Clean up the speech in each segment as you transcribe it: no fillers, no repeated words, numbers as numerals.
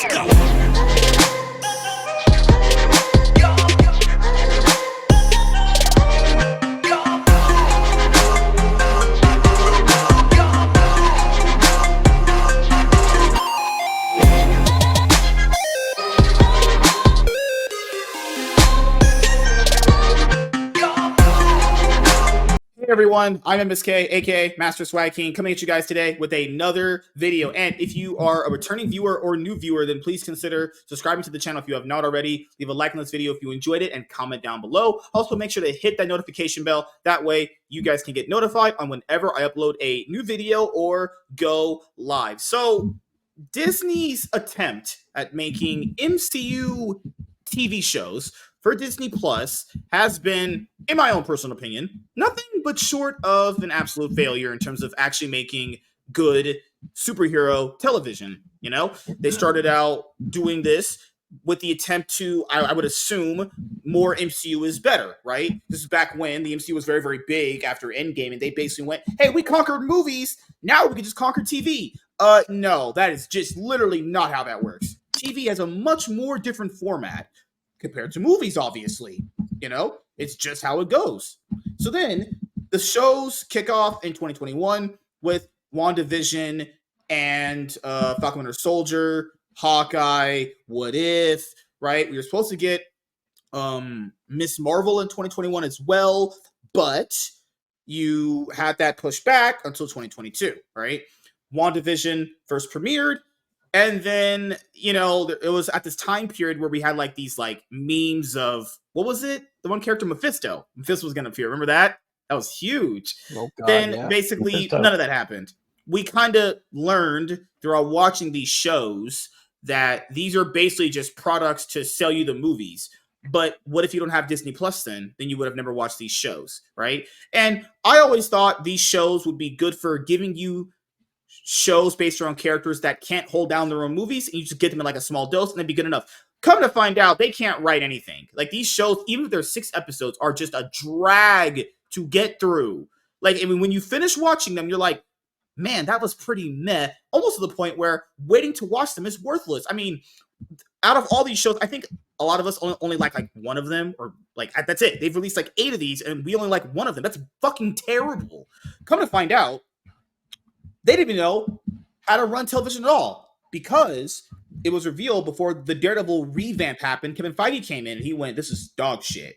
Let's go. Hey everyone, I'm MSK, aka Master Swag King, coming at you guys today with another video. And if you are a returning viewer or new viewer, then please consider subscribing to the channel if you have not already. Leave a like on this video if you enjoyed it and comment down below. Also, make sure to hit that notification bell. That way, you guys can get notified on whenever I upload a new video or go live. So, Disney's attempt at making MCU TV shows for Disney Plus has been, in my own personal opinion, nothing but short of an absolute failure in terms of actually making good superhero television. You know, they started out doing this with the attempt to, I would assume, more MCU is better, right? This is back when the MCU was very, very big after Endgame, and they basically went, hey, we conquered movies, now we can just conquer TV. No, that is just literally not how that works. TV has a much more different format compared to movies, obviously. You know, it's just how it goes. So then the shows kick off in 2021 with WandaVision and Falcon Winter Soldier, Hawkeye, What If, right? We were supposed to get Miss Marvel in 2021 as well, but you had that pushed back until 2022, right? WandaVision first premiered, and then, you know, it was at this time period where we had like these like memes of, what was it? The one character, Mephisto. Mephisto was going to appear. Remember that? That was huge. Oh, God, then yeah. basically Mephisto. none of that happened. We kind of learned throughout watching these shows that these are basically just products to sell you the movies. But what if you don't have Disney Plus then? Then you would have never watched these shows, right? And I always thought these shows would be good for giving you shows based around characters that can't hold down their own movies, and you just get them in like a small dose and they'd be good enough. Come to find out, they can't write anything. Like, these shows, even if they're 6 episodes, are just a drag to get through. Like, I mean, when you finish watching them, you're like, man, that was pretty meh. Almost to the point where waiting to watch them is worthless. I mean, out of all these shows, I think a lot of us only like one of them, or like, that's it. They've released like 8 of these and we only like one of them. That's fucking terrible. Come to find out, they didn't even know how to run television at all, because it was revealed before the Daredevil revamp happened. Kevin Feige came in and he went, this is dog shit.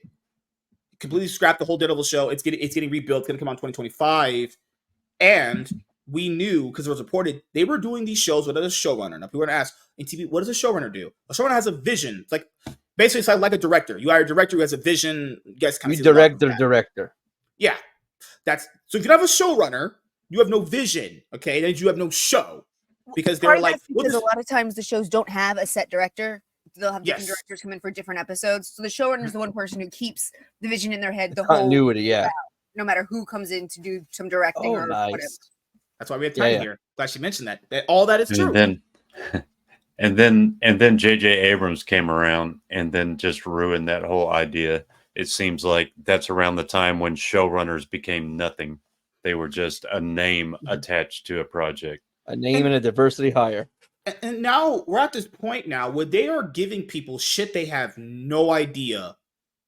Completely scrapped the whole Daredevil show. It's getting rebuilt. It's going to come out in 2025. And we knew, because it was reported, they were doing these shows without a showrunner. Now, people are going to ask, in TV, what does a showrunner do? A showrunner has a vision. It's like, basically, it's like a director. You hire a director who has a vision. You guys kind of direct the director. Yeah. So if you have a showrunner, you have no vision, okay? Then you have no show, because they're like, because a lot of times the shows don't have a set director. They'll have different directors come in for different episodes. So the showrunner is the one person who keeps the vision in their head the whole continuity, yeah. No matter who comes in to do some directing or whatever. That's why we have time here. Glad she mentioned that. All that is true. And then J.J. Abrams came around and then just ruined that whole idea. It seems like that's around the time when showrunners became nothing. They were just a name attached to a project. A name and a diversity hire. And now we're at this point now where they are giving people shit they have no idea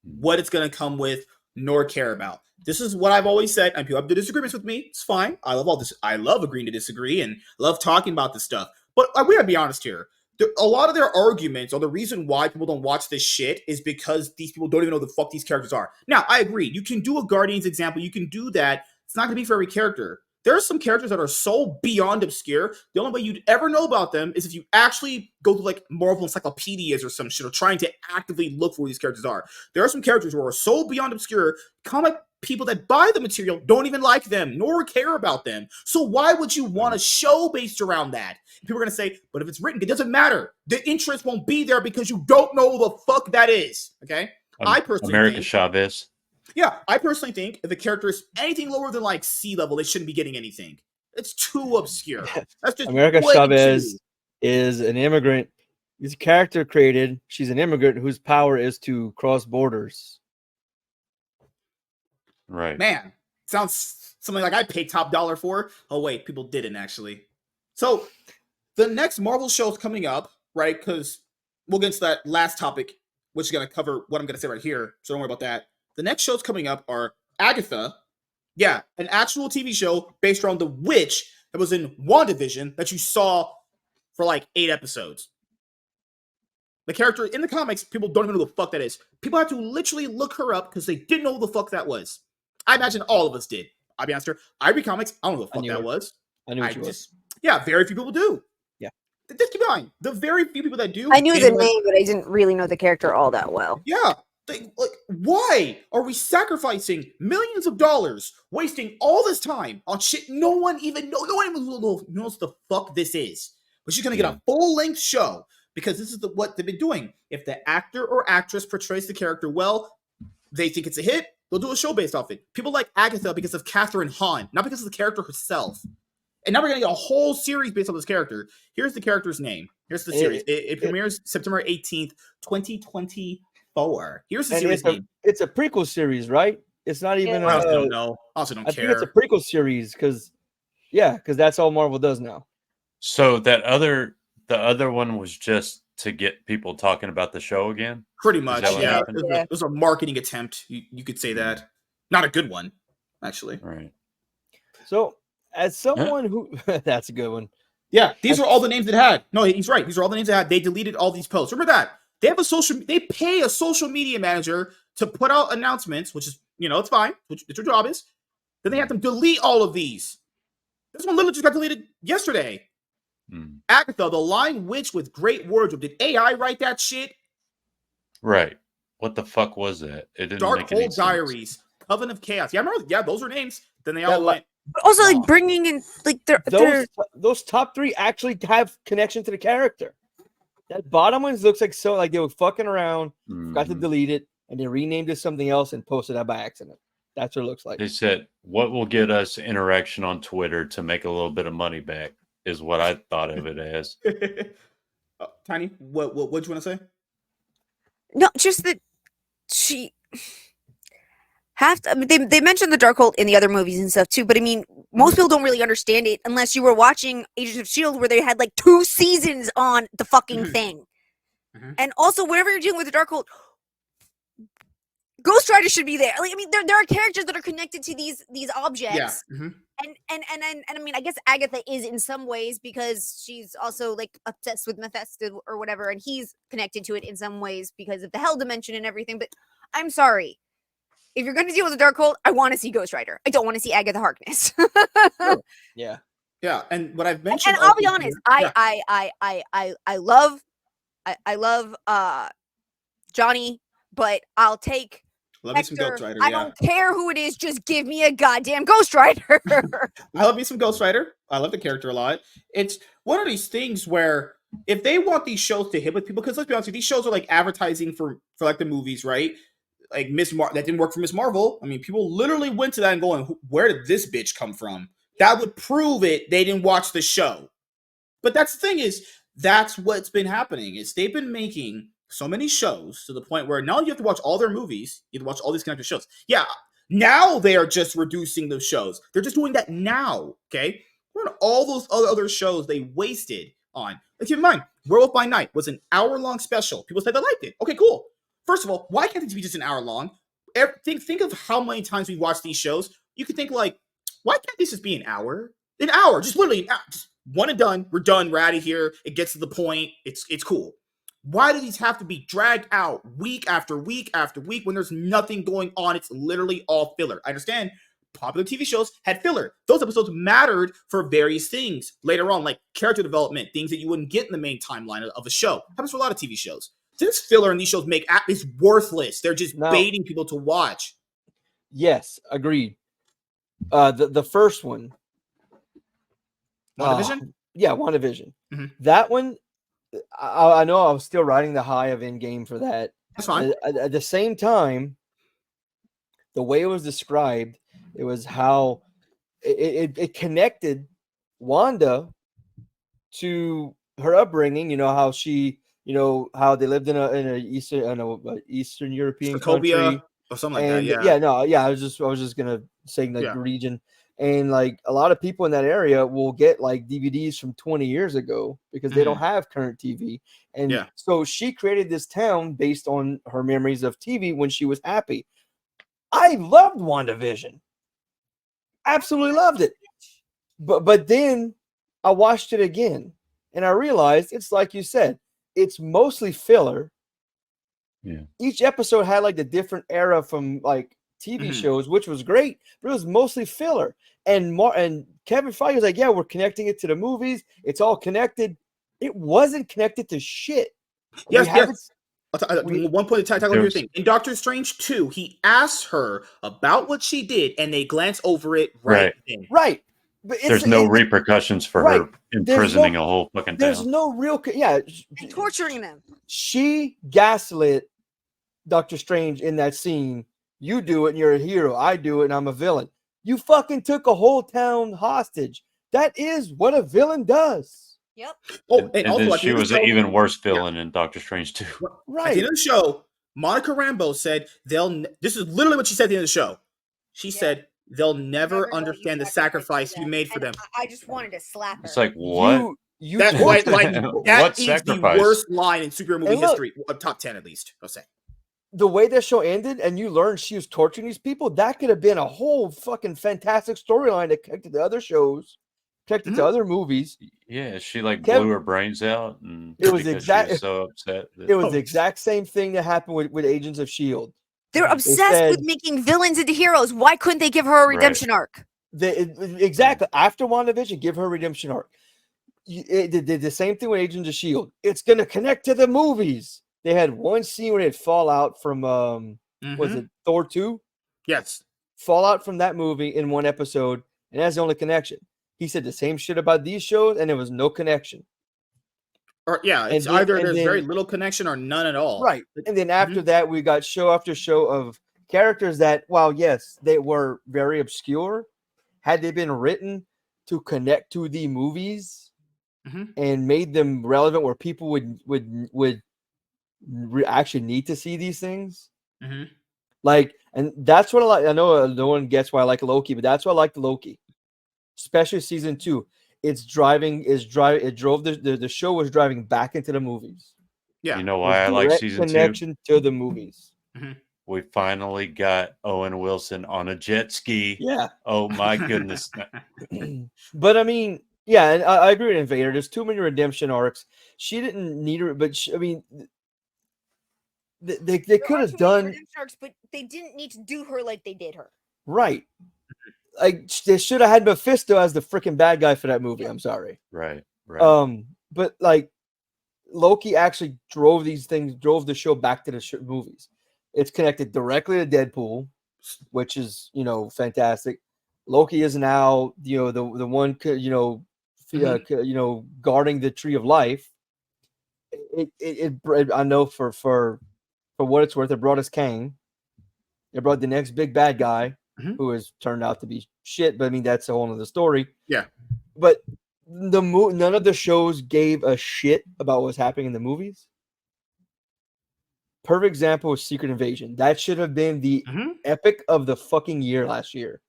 what it's going to come with nor care about. This is what I've always said, and people have disagreements with me. It's fine. I love all this. I love agreeing to disagree and love talking about this stuff. But we gotta be honest here. A lot of their arguments, or the reason why people don't watch this shit, is because these people don't even know the fuck these characters are. Now, I agree. You can do a Guardians example. You can do that. It's not going to be for every character. There are some characters that are so beyond obscure, the only way you'd ever know about them is if you actually go to like Marvel encyclopedias or some shit, or trying to actively look for who these characters are. There are some characters who are so beyond obscure, comic people that buy the material don't even like them, nor care about them. So why would you want a show based around that? People are going to say, but if it's written, it doesn't matter. The interest won't be there because you don't know who the fuck that is, okay? I personally America think, Chavez. Yeah, I personally think if the character is anything lower than like sea level, they shouldn't be getting anything. It's too obscure. That's just America Chavez is an immigrant. He's a character created. She's an immigrant whose power is to cross borders. Right. Man, sounds something like I paid top dollar for. Oh, wait, people didn't actually. So the next Marvel show is coming up. right? Because we'll get into that last topic, which is going to cover what I'm going to say right here. So don't worry about that. The next shows coming up are Agatha. Yeah, an actual TV show based around the witch that was in WandaVision that you saw for like 8 episodes. The character in the comics, people don't even know who the fuck that is. People have to literally look her up because they didn't know who the fuck that was. I imagine all of us did. I'll be honest here. I read comics. I don't know who the fuck that was. I knew what you was. Yeah, very few people do. Yeah. Just keep in mind, the very few people that do. I knew the name, but I didn't really know the character all that well. Yeah. Why are we sacrificing millions of dollars, wasting all this time on shit no one even knows the fuck this is? But she's gonna get a full-length show because this is what they've been doing. If the actor or actress portrays the character well, they think it's a hit. They'll do a show based off it. People like Agatha because of Catherine Hahn, not because of the character herself. And now we're going to get a whole series based on this character. Here's the character's name. Here's the series. It premieres September 18th, 2024. Here's the series name. It's a prequel series, right? It's not even. I also don't know. I also don't care. I think it's a prequel series because that's all Marvel does now. So the other one was just to get people talking about the show again? Pretty much, yeah. It was a marketing attempt. You could say that. Not a good one, actually. Right. So, as someone who... That's a good one. Yeah, these are all the names it had. No, he's right. These are all the names it had. They deleted all these posts. Remember that. They pay a social media manager to put out announcements, which is, it's fine. Which it's your job is. Then they have to delete all of these. This one literally just got deleted yesterday. Agatha, the lying witch with great wardrobe. Did AI write that shit? Right. What the fuck was that? It didn't Dark make any Hole sense. Diaries, Coven of Chaos. Yeah, I remember. Yeah, those were names. Then they all went. But also, like bringing in like those top 3 actually have connection to the character. That bottom one looks like they were fucking around, forgot to delete it, and they renamed it something else and posted that by accident. That's what it looks like. They said, "What will get us interaction on Twitter to make a little bit of money back?" Is what I thought of it as. Tiny, what do you want to say? No, just that she they mentioned the Darkhold in the other movies and stuff too, but I mean, most people don't really understand it unless you were watching Agents of S.H.I.E.L.D. where they had like 2 seasons on the fucking thing. And also, whenever you're dealing with the Darkhold, Ghost Rider should be there. Like, I mean, there are characters that are connected to these objects. Yeah. And I mean, I guess Agatha is in some ways because she's also like obsessed with Mephisto or whatever, and he's connected to it in some ways because of the Hell Dimension and everything. But I'm sorry, if you're going to deal with the Darkhold, I want to see Ghost Rider. I don't want to see Agatha Harkness. Yeah. And what I've mentioned, and I'll be honest, I love Johnny, but I'll take. Love me some Ghost Rider. I don't care who it is. Just give me a goddamn Ghost Rider. I love me some Ghost Rider. I love the character a lot. It's one of these things where if they want these shows to hit with people, because let's be honest, these shows are like advertising for like the movies, right? Like that didn't work for Miss Marvel. I mean, people literally went to that and going, "Where did this bitch come from?" That would prove it. They didn't watch the show. But that's the thing is, that's what's been happening. Is they've been making so many shows to the point where now you have to watch all their movies. You have to watch all these connected shows. Yeah, now they are just reducing those shows. They're just doing that now, okay? All those other shows they wasted on. Like, keep in mind, Werewolf by Night was an hour-long special. People said they liked it. Okay, cool. First of all, why can't it be just an hour long? Think of how many times we watch these shows. You could think like, why can't this just be an hour? An hour, just literally an hour. Just one and done. We're done. We're out of here. It gets to the point. It's cool. Why do these have to be dragged out week after week after week when there's nothing going on? It's literally all filler. I understand popular TV shows had filler. Those episodes mattered for various things later on, like character development, things that you wouldn't get in the main timeline of a show. Happens for a lot of TV shows. This filler in these shows is worthless. They're just baiting people to watch. Yes, agreed. The first one. WandaVision? Yeah, WandaVision. That one, I know I was still riding the high of Endgame for that. That's fine. At the same time, the way it was described, it was how it connected Wanda to her upbringing. You know how she, how they lived in a Eastern European country or something like that. Yeah. I was just gonna say the region, And like a lot of people in that area will get like DVDs from 20 years ago because they don't have current TV. And Yeah. so she created this town based on her memories of TV when she was happy. I loved WandaVision. Absolutely loved it. But then I watched it again and I realized it's like you said, it's mostly filler. Yeah. Each episode had like the different era from like TV shows, which was great, but it was mostly filler. And Kevin Feige was like, yeah, we're connecting it to the movies. It's all connected. It wasn't connected to shit. Yes, yes. One point to tackle your thing. In Doctor Strange 2, he asked her about what she did, and they glance over it right then. Right. But there's no repercussions for her imprisoning a whole fucking town. There's no real, and torturing them. She gaslit Doctor Strange in that scene. You do it and you're a hero. I do it and I'm a villain. You fucking took a whole town hostage. That is what a villain does. Yep. Oh, and also, then she was an even worse villain in Doctor Strange 2. Right. At the end of the show, Monica Rambeau said this is literally what she said at the end of the show. She said they'll never understand the sacrifice you made for them. I just wanted to slap her. It's like, what? That is the worst line in superhero movie history, top 10 at least, I'll say. The way that show ended and you learned she was torturing these people, that could have been a whole fucking fantastic storyline that connected to other shows, connected to other movies. Yeah, she blew her brains out, and it was she was so upset. It was the exact same thing that happened with Agents of S.H.I.E.L.D. They're obsessed with making villains into heroes. Why couldn't they give her a redemption arc? Exactly. After WandaVision, give her a redemption arc. It did the same thing with Agents of S.H.I.E.L.D. It's going to connect to the movies. They had one scene where they had fallout from, was it Thor 2? Yes. Fallout from that movie in one episode, and that's the only connection. He said the same shit about these shows, and there was no connection. Or it's either there's very little connection or none at all. Right. And then after that, we got show after show of characters that, while yes, they were very obscure, had they been written to connect to the movies and made them relevant where people would actually need to see these things. Like, and that's what I like. I know no one gets why I like Loki, but that's why I like the Loki, especially season 2. It drove the show was driving back into the movies. Yeah, you know why I like season 2? Connection to the movies. We finally got Owen Wilson on a jet ski. Yeah. Oh my goodness. But I mean, yeah, and I agree with Invader. There's too many redemption arcs. She didn't need her, but I mean, they could have done redemption arcs, but they didn't need to do her like they did her. Right. Like they should have had Mephisto as the freaking bad guy for that movie. I'm sorry. Right. But like Loki actually drove the show back to the movies. It's connected directly to Deadpool, which is fantastic. Loki is now the one guarding the Tree of Life. I know for what it's worth, it brought us Kang. It brought the next big bad guy. Who has turned out to be shit, but I mean that's a whole other story. Yeah, but none of the shows gave a shit about what's happening in the movies. Perfect example is Secret Invasion. That should have been the epic of the fucking year last year.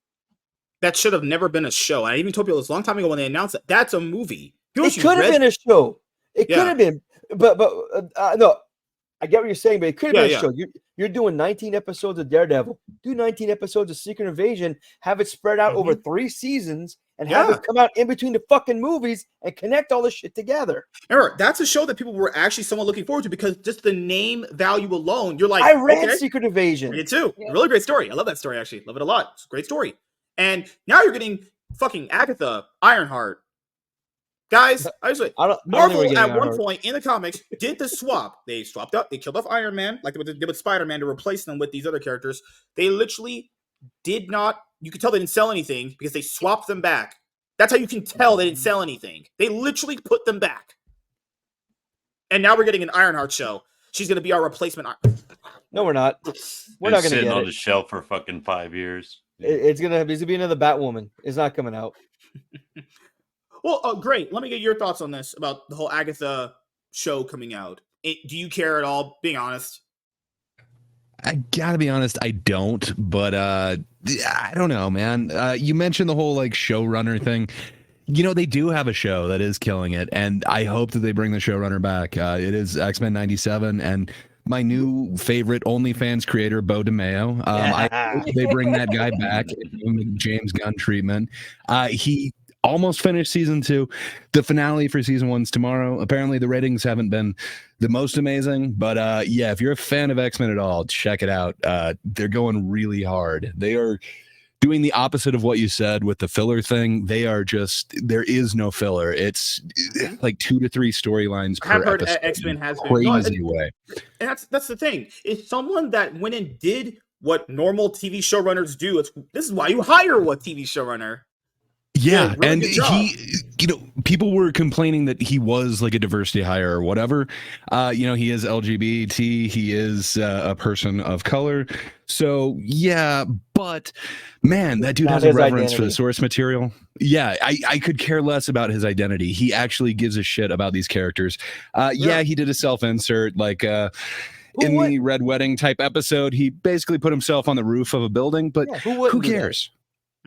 That should have never been a show. I even told people this a long time ago when they announced that that's a movie. It could have been a show. It could have been, but no. I get what you're saying, but it could have been a show. You're doing 19 episodes of Daredevil. Do 19 episodes of Secret Invasion. Have it spread out over 3 seasons, and have it come out in between the fucking movies and connect all this shit together. Remember, that's a show that people were actually somewhat looking forward to because just the name value alone, you're like, I read Secret Invasion. Me too. Yeah. Really great story. I love that story, actually. Love it a lot. It's a great story. And now you're getting fucking Agatha, Ironheart. Guys, Marvel at one point in the comics did the swap. They swapped up. They killed off Iron Man, like they did with Spider-Man, to replace them with these other characters. They literally did not. You could tell they didn't sell anything because they swapped them back. That's how you can tell they didn't sell anything. They literally put them back. And now we're getting an Ironheart show. She's going to be our replacement. No, we're not. We're not going to get sitting on the shelf for fucking 5 years. It's gonna be another Batwoman. It's not coming out. Well, great. Let me get your thoughts on this about the whole Agatha show coming out. Do you care at all? Being honest. I gotta be honest, I don't, but I don't know, man. You mentioned the whole like showrunner thing. You know, they do have a show that is killing it, and I hope that they bring the showrunner back. It is X-Men 97, and my new favorite OnlyFans creator, Bo DeMayo. I hope they bring that guy back and give him the James Gunn treatment. He almost finished season 2. The finale for season 1's tomorrow. Apparently, the ratings haven't been the most amazing, but yeah, if you're a fan of X-Men at all, check it out. They're going really hard. They are doing the opposite of what you said with the filler thing. They are just, there is no filler. It's like 2 to 3 storylines I have per heard episode. X-Men has been Crazy way. And that's the thing. It's someone that went and did what normal TV showrunners do. This is why you hire a TV showrunner. Yeah, really and good job. he, you know, people were complaining that he was like a diversity hire or whatever. You know, he is LGBT, he is a person of color. So yeah, but man, that dude Not has a his reverence for the identity. source material. Yeah, I could care less about his identity. He actually gives a shit about these characters. Yeah, he did a self-insert like in the Red Wedding type episode. He basically put himself on the roof of a building, but Yeah, who who wouldn't do that? cares?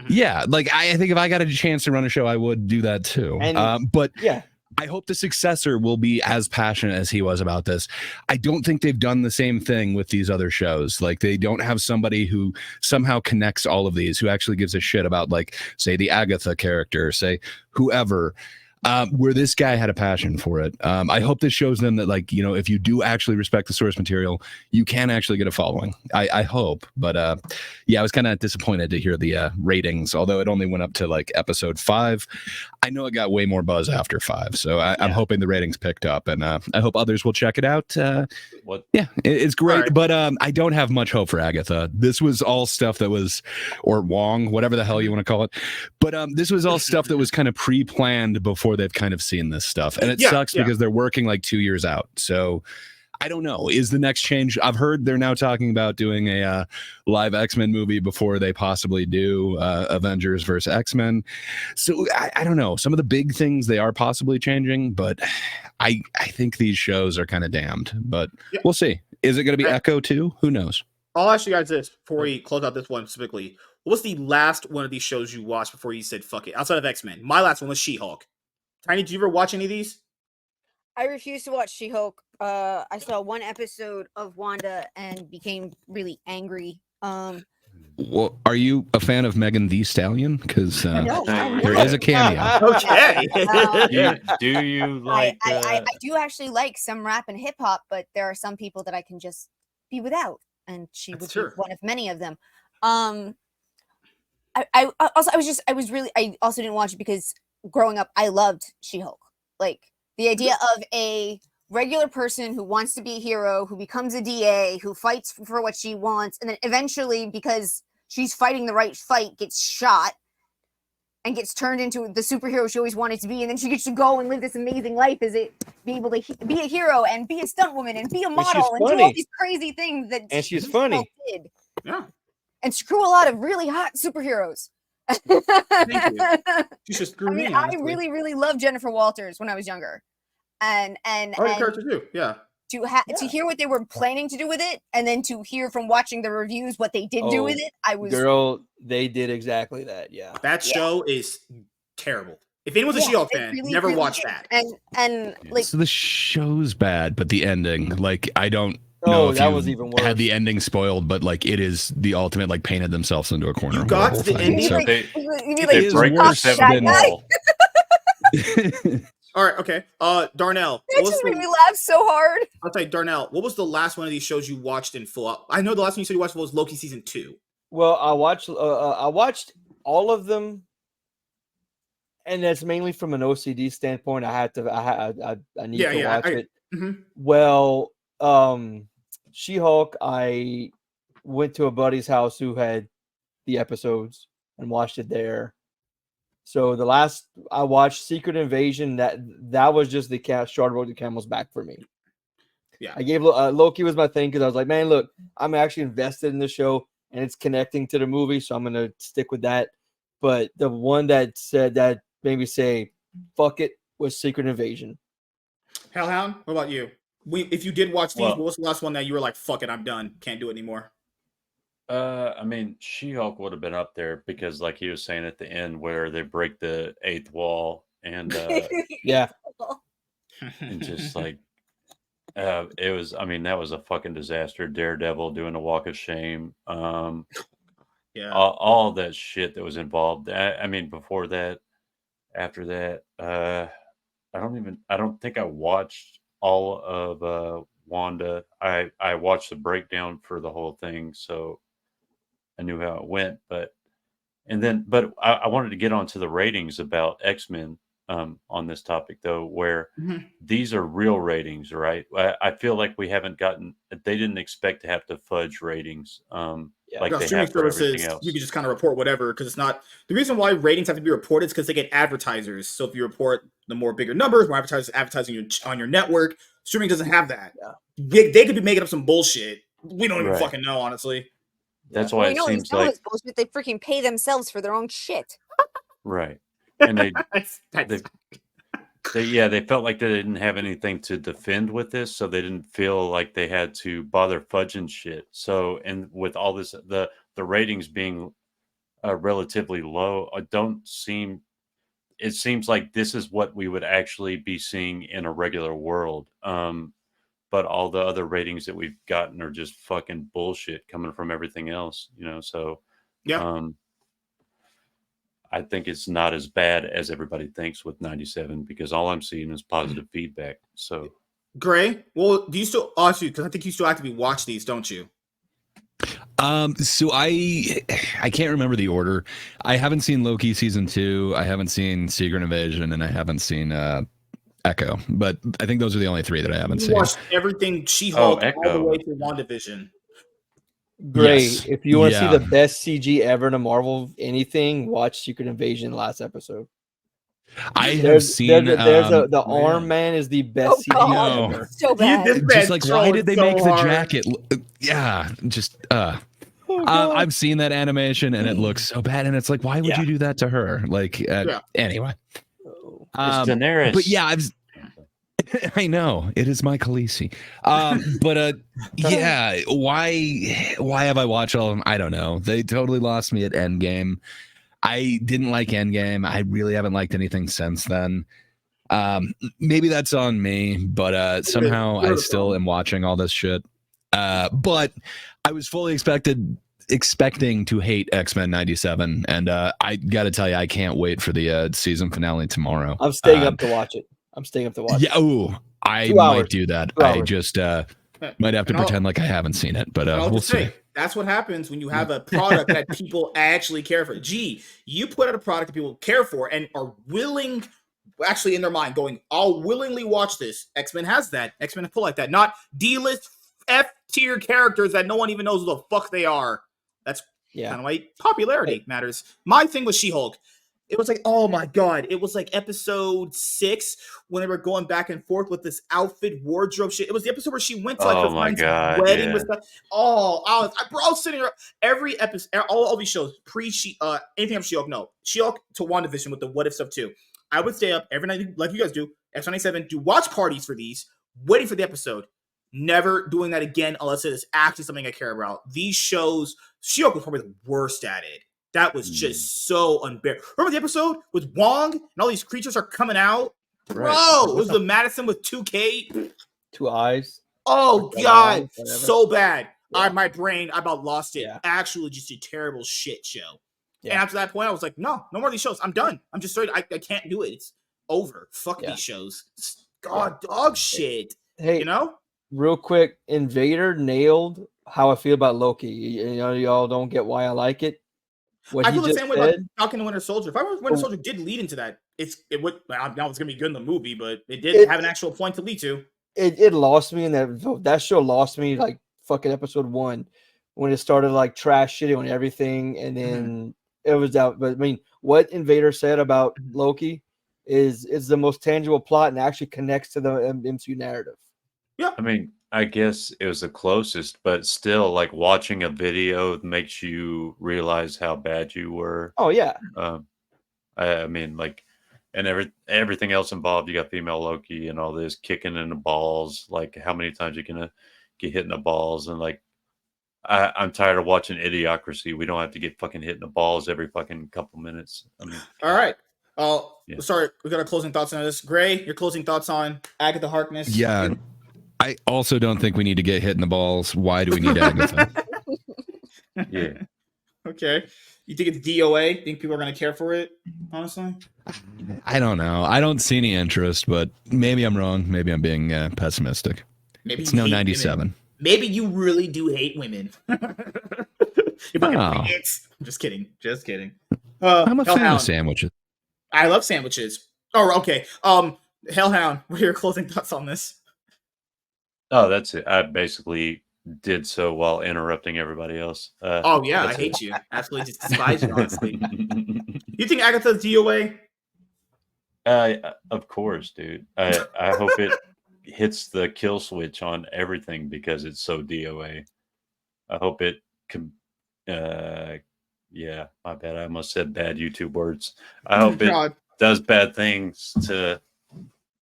Yeah, like I think if I got a chance to run a show, I would do that too. And- But Yeah. I hope the successor will be as passionate as he was about this. I don't think they've done the same thing with these other shows. Like they don't have somebody who somehow connects all of these, who actually gives a shit about, like, say, the Agatha character, say whoever. Where this guy had a passion for it. I hope this shows them that, like, you know, if you do actually respect the source material, you can actually get a following. I hope. But yeah, I was kind of disappointed to hear the ratings, although it only went up to like episode 5. I know it got way more buzz after 5, so I'm hoping the ratings picked up, and I hope others will check it out. What? Yeah, it's great, Right. but I don't have much hope for Agatha. This was all stuff that was, or Wong, whatever the hell you want to call it. But this was all stuff that was kind of pre-planned before they've kind of seen this stuff, and it sucks because they're working like 2 years out. So I don't know. Is the next change? I've heard they're now talking about doing a live X-Men movie before they possibly do Avengers versus X-Men. So I don't know. Some of the big things they are possibly changing, but I think these shows are kind of damned. But we'll see. Is it going to be Echo too? Who knows? I'll ask you guys this before we close out this one specifically. What was the last one of these shows you watched before you said fuck it? Outside of X-Men. My last one was She-Hulk. Tiny, did you ever watch any of these? I refused to watch She-Hulk. I saw one episode of Wanda and became really angry. Well, are you a fan of Megan Thee Stallion? Because No, I'm there not. is a cameo. Okay. Do you like? I do actually like some rap and hip hop, but there are some people that I can just be without, and she That's would true. be one of many of them. I also didn't watch it because growing up I loved She-Hulk. Like the idea of a regular person who wants to be a hero, who becomes a DA, who fights for what she wants, and then eventually, because she's fighting the right fight, gets shot and gets turned into the superhero she always wanted to be, and then she gets to go and live this amazing life as it be able to be a hero and be a stunt woman and be a model and do all funny. these crazy things that And she's She-Hulk funny. did. Yeah. And screw a lot of really hot superheroes. Thank you. You should screw I me. mean, I honestly. really loved Jennifer Walters when I was younger, and I like the character too. Yeah. to hear what they were planning to do with it, and then to hear from watching the reviews what they did do with Oh, it, I was Girl, they did exactly that. Yeah. That show is terrible. If anyone's a Yeah, She-Hulk it fan, really, never really watch did. that. And like So the show's bad, but the ending, like, I don't Oh, know if that you was even worse. had the ending spoiled, but like it is the ultimate, like, painted themselves into a corner. You with got the whole the thing. ending? So- like, They- you need They is break the worse seventh than- wall. All right, okay. Darnell. That just made me laugh so hard. I'll tell you, Darnell, what was the last one of these shows you watched in full? I know the last one you said you watched was Loki season 2. Well, I watched all of them, and that's mainly from an OCD standpoint. I need to watch it. Mhm. Well, She-Hulk, I went to a buddy's house who had the episodes and watched it there. So the last I watched, Secret Invasion, that was just the straw that broke the camel's back for me. Yeah. I gave Loki was my thing because I was like, man, look, I'm actually invested in the show and it's connecting to the movie, so I'm gonna stick with that. But the one that made me say, fuck it, was Secret Invasion. Hellhound, what about you? if you did watch these, Well- what was the last one that you were like, "Fuck it, I'm done, can't do it anymore"? I mean, She-Hulk would have been up there because, like he was saying at the end, where they break the eighth wall and Yeah. and just like it was. I mean, that was a fucking disaster. Daredevil doing a walk of shame. Yeah. All that shit that was involved. I mean, before that, after that, I don't think I watched all of Wanda. I watched the breakdown for the whole thing, so I knew how it went. But I wanted to get onto the ratings about X-Men on this topic though, where Mhm. these are real ratings, right? I feel like we haven't gotten. They didn't expect to have to fudge ratings. Yeah. Like No, they streaming have for everything services, else. you can just kind of report whatever because it's not the reason why ratings have to be reported is because they get advertisers. So if you report the more bigger numbers, more advertisers advertising on your network, streaming doesn't have that. Yeah. They could be making up some bullshit. We don't even Right. fucking know, honestly. That's Well, why we it know seems some of like this bullshit. They freaking pay themselves for their own shit. right, and they That's they felt like they didn't have anything to defend with this, so they didn't feel like they had to bother fudging shit. So, and with all this, the ratings being relatively low, it seems like this is what we would actually be seeing in a regular world. But all the other ratings that we've gotten are just fucking bullshit coming from everything else, so yeah. I think it's not as bad as everybody thinks with 97 because all I'm seeing is positive feedback. So Gray, well, do you still actually because I think you still actively watch these, don't you? So I can't remember the order. I haven't seen Loki season 2. I haven't seen Secret Invasion, and I haven't seen Echo. But I think those are the only 3 that I haven't You seen. watched everything She-Hulk all the Echo. way to WandaVision. Great. Yes. If you want to see Yeah. the best CG ever in a Marvel anything, watch Secret Invasion last episode. I have seen. The arm man is the best Oh, CG God. No. ever. So bad. This Just man's like, why trolling did they so make the hard. jacket? Yeah, just. Oh, God. I've seen that animation, and it looks so bad. And it's like, why would Yeah. you do that to her? Like, anyway. Oh. It's Daenerys. But yeah, I know it is my Khaleesi. But yeah, why have I watched all of them? I don't know. They totally lost me at Endgame. I didn't like Endgame. I really haven't liked anything since then. Maybe that's on me, but somehow You're I the still problem. am watching all this shit. But I was fully expecting to hate X-Men 97, and I gotta tell you, I can't wait for the season finale tomorrow. I'm staying up to watch it. Yeah, oh, I 2 might hours. do that. 2 I hours. just might have to And I'll- pretend like I haven't seen it, but And I'll we'll just see. say that's what happens when you have a product that people actually care for. Gee, you put out a product that people care for and are willing, actually in their mind, going, "I'll willingly watch this." X-Men has that. X-Men have pull like that. Not D-list F tier characters that no one even knows who the fuck they are. That's Yeah. kind of why popularity matters. My thing with She-Hulk. It was like, oh my god, it was like episode 6 when they were going back and forth with this outfit wardrobe shit. It was the episode where she went to like Oh her my friend's God, wedding yeah. with stuff. Oh, I was sitting here every episode, all these shows pre anything of She-Hulk. No, She-Hulk to WandaVision with the what if stuff too. I would stay up every night like you guys do. X97 do watch parties for these, waiting for the episode. Never doing that again unless it is actually something I care about. These shows, She-Hulk was probably the worst at it. That was just so unbearable. Remember the episode with Wong and all these creatures are coming out? Bro, Right. it was the Madison with 2K. 2 eyes. Oh, Or God. whatever. So bad. Yeah. My brain, I about lost it. Yeah. Actually, just a terrible shit show. Yeah. And after that point, I was like, no more of these shows. I'm done. I'm just sorry. I can't do it. It's over. Fuck Yeah. these shows. God, dog shit. Hey, You know? real quick, Invader nailed how I feel about Loki. You know, y'all don't get why I like it. What I he feel the just same way about said. Falcon and Winter Soldier. If I remember, Winter Oh. Soldier did lead into that. It would now it's gonna be good in the movie, but it did It- have an actual point to lead to. It lost me in that show lost me like fucking episode 1 when it started like trash shitting on everything, and then it was out. But I mean, what Invader said about Mhm. Loki is the most tangible plot and actually connects to the MCU narrative. I mean, I guess it was the closest, but still, like watching a video makes you realize how bad you were. Oh yeah, I mean, like and everything else involved. You got female Loki and all this kicking in the balls. Like, how many times you gonna get hit in the balls? And like, I'm tired of watching Idiocracy. We don't have to get fucking hit in the balls every fucking couple minutes. I mean, All right. Yeah. Sorry, we got our closing thoughts on this. Gray, your closing thoughts on Agatha Harkness? Yeah. I also don't think we need to get hit in the balls. Why do we need Agatha? Yeah. Okay. You think it's DOA? Think people are going to care for it? Honestly, I don't know. I don't see any interest, but maybe I'm wrong. Maybe I'm being pessimistic. maybe It's you no hate 97. women. Maybe you really do hate women. You're fucking Oh. idiots. I'm just kidding. Just kidding. I'm a fan Hellhound. of sandwiches. I love sandwiches. Oh, okay. Hellhound, what are your closing thoughts on this? Oh, that's it. I basically did so while interrupting everybody else. Oh yeah, I that's hate it. you. Absolutely just despise you, honestly. You think Agatha's DOA? Of course, dude. I hope it hits the kill switch on everything because it's so DOA. I hope it can. Yeah, my bad. I almost said bad YouTube words. I hope it God. does bad things to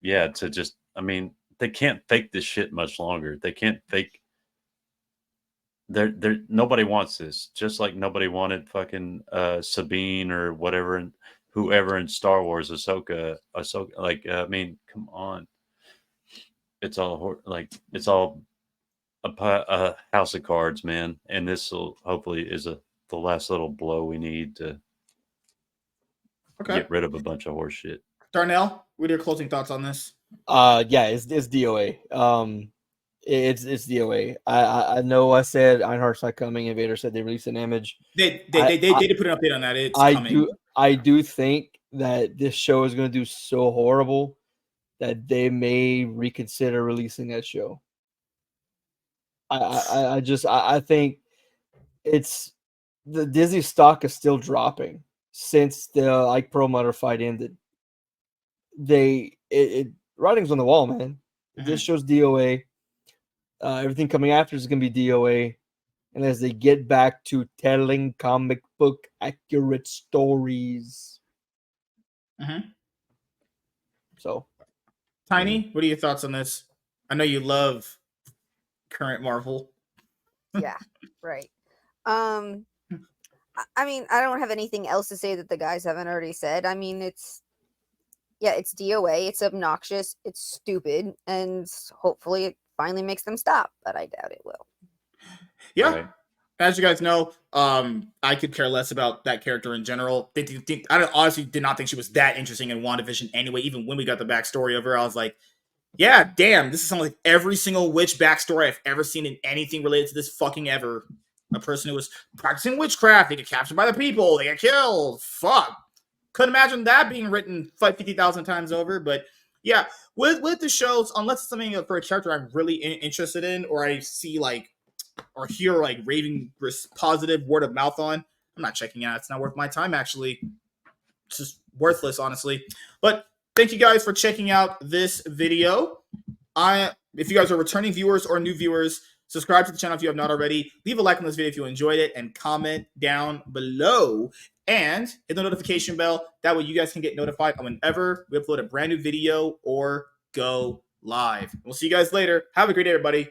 just. I mean, they can't fake this shit much longer. They can't fake. They're nobody wants this. Just like nobody wanted fucking Sabine or whatever and whoever in Star Wars, Ahsoka. Like, I mean, come on. It's all it's all a house of cards, man. And this will hopefully is the last little blow we need to Okay. get rid of a bunch of horse shit. Darnell, what are your closing thoughts on this? Yeah, it's DOA. It's DOA. I know I said Ironheart's not coming. Invader said they released an image. They did put an update on that. It's coming. I do think that this show is going to do so horrible that they may reconsider releasing that show. I think it's the Disney stock is still dropping since the Ike Perlmutter fight ended. Writing's on the wall, man. This show's DOA. Everything coming after is going to be DOA. And as they get back to telling comic book accurate stories. So, Tiny, what are your thoughts on this? I know you love current Marvel. Yeah, right. I mean, I don't have anything else to say that the guys haven't already said. I mean, it's DOA, it's obnoxious, it's stupid, and hopefully it finally makes them stop, but I doubt it will. Yeah. Right. As you guys know, I could care less about that character in general. I honestly did not think she was that interesting in WandaVision anyway. Even when we got the backstory of her, I was like, yeah, damn, this is something like every single witch backstory I've ever seen in anything related to this fucking ever. A person who was practicing witchcraft, they get captured by the people, they get killed. Fuck. Couldn't imagine that being written 50,000 times over. But yeah, with the shows, unless it's something for a character I'm really interested in, or I see like, or hear like raving positive word of mouth on, I'm not checking out. It's not worth my time, actually. It's just worthless, honestly. But thank you guys for checking out this video. If you guys are returning viewers or new viewers, subscribe to the channel if you have not already. Leave a like on this video if you enjoyed it, and comment down below. And hit the notification bell. That way you guys can get notified whenever we upload a brand new video or go live. We'll see you guys later. Have a great day, everybody.